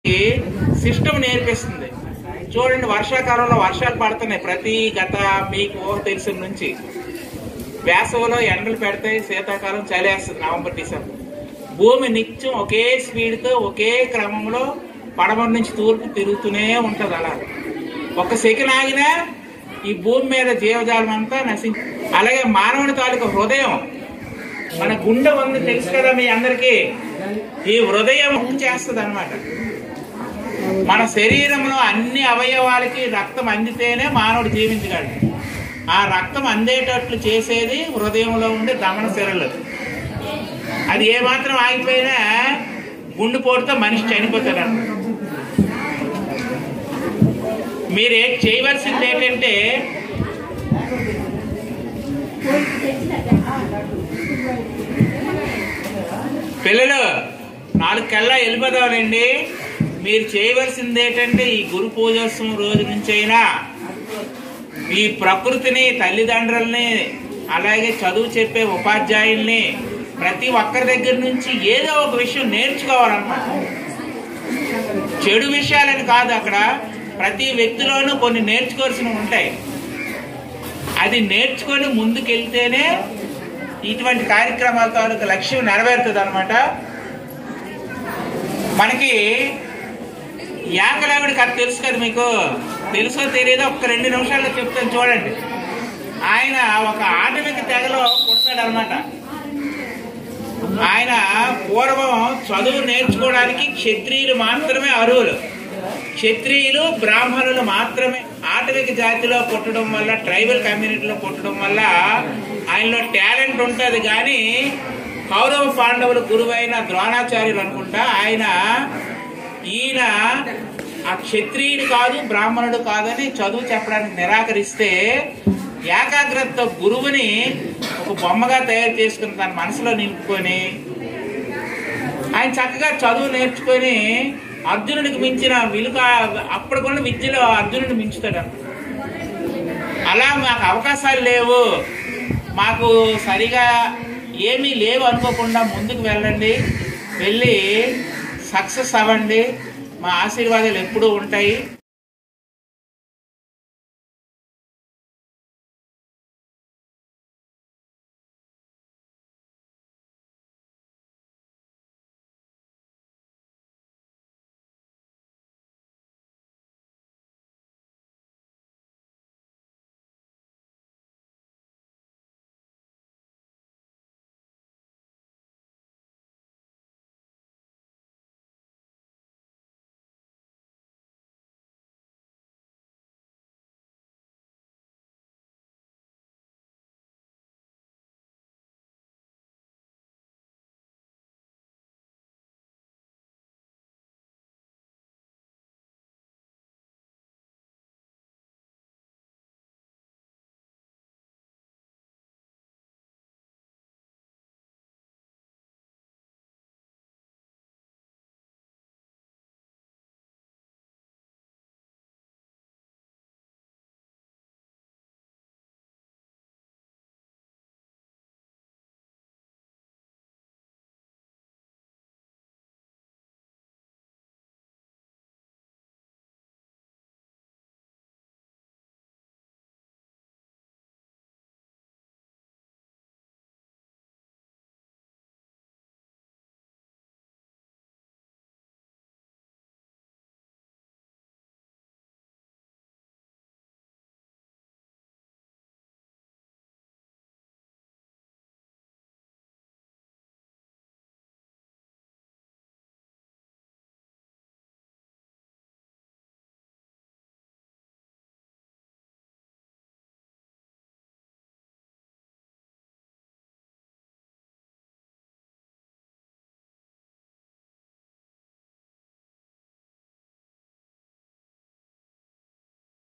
System నేర్పిస్తుంది. చూడండి, వర్షాకాలంలో వర్షాలు పడుతున్నాయి. గత మీకు తెలిసిన నుంచి వేసవిలో ఎండలు పెడతాయి, శీతాకాలం చలేస్తుంది నవంబర్ డిసెంబర్. భూమి నిత్యం ఒకే స్పీడ్తో ఒకే క్రమంలో పడమర నుంచి తూర్పు తిరుగుతూనే ఉంటది. అలా ఒక్క సెకండ్ ఆగినా ఈ భూమి మీద జీవజాలం అంతా నశించి. అలాగే మానవుని తాలూకు హృదయం, మన గుండె ఉంది తెలుసు కదా మీ అందరికీ. ఈ హృదయం చేస్తుంది అన్నమాట. మన శరీరంలో అన్ని అవయవాలకి రక్తం అందితేనే మానవుడు జీవించగలడు. ఆ రక్తం అందేటట్లు చేసేది హృదయంలో ఉండే దమన శిరలు. అది ఏమాత్రం ఆగిపోయినా గుండెపోటుతో మనిషి చనిపోతాడు అన్నమాట. మీరు చేయవలసింది ఏంటంటే, పిల్లలు 4 కల్లా వెళ్ళిపోదామండి. మీరు చేయవలసింది ఏంటంటే, ఈ గురు పూజోత్సవం రోజు నుంచి అయినా ఈ ప్రకృతిని, తల్లిదండ్రుల్ని, అలాగే చదువు చెప్పే ఉపాధ్యాయుల్ని ప్రతి ఒక్కరి దగ్గర నుంచి ఏదో ఒక విషయం నేర్చుకోవాలన్నమాట. చెడు విషయాలని కాదు, అక్కడ ప్రతి వ్యక్తిలోనూ కొన్ని నేర్చుకోవాల్సినవి ఉంటాయి. అది నేర్చుకొని ముందుకెళ్తేనే ఇటువంటి కార్యక్రమాల తాలూకు లక్ష్యం నెరవేరుతుంది అనమాట. మనకి యాంకలావిడి కథ తెలుసు కదా, మీకు తెలుసో తెలియదో ఒక్క 2 నిమిషాల్లో చెప్తాను చూడండి. ఆయన ఒక ఆటవిక తెగలో పుడతాడనమాట. ఆయన పూర్వం చదువు నేర్చుకోవడానికి క్షత్రియులు మాత్రమే అర్హులు. క్షత్రియులు, బ్రాహ్మణులు మాత్రమే. ఆటవిక జాతిలో పుట్టడం వల్ల, ట్రైబల్ కమ్యూనిటీలో పుట్టడం వల్ల ఆయనలో టాలెంట్ ఉంటుంది. కానీ కౌరవ పాండవుల గురువైన ద్రోణాచార్యులు అనుకుంటా, ఈయన ఆ క్షత్రియుడు కాదు, బ్రాహ్మణుడు కాదని చదువు చెప్పడానికి నిరాకరిస్తే, ఏకాగ్రతతో గురువుని ఒక బొమ్మగా తయారు చేసుకుని తన మనసులో నింపుకొని ఆయన చక్కగా చదువు నేర్చుకొని అర్జునుడికి మించిన అప్పటికున్న విద్యలో అర్జునుడిని మించుతాడు. అలా మాకు అవకాశాలు లేవు, మాకు సరిగా ఏమీ లేవు అనుకోకుండా ముందుకు వెళ్ళండి, వెళ్ళి సక్సెస్ అవ్వండి. మా ఆశీర్వాదాలు ఎప్పుడూ ఉంటాయి.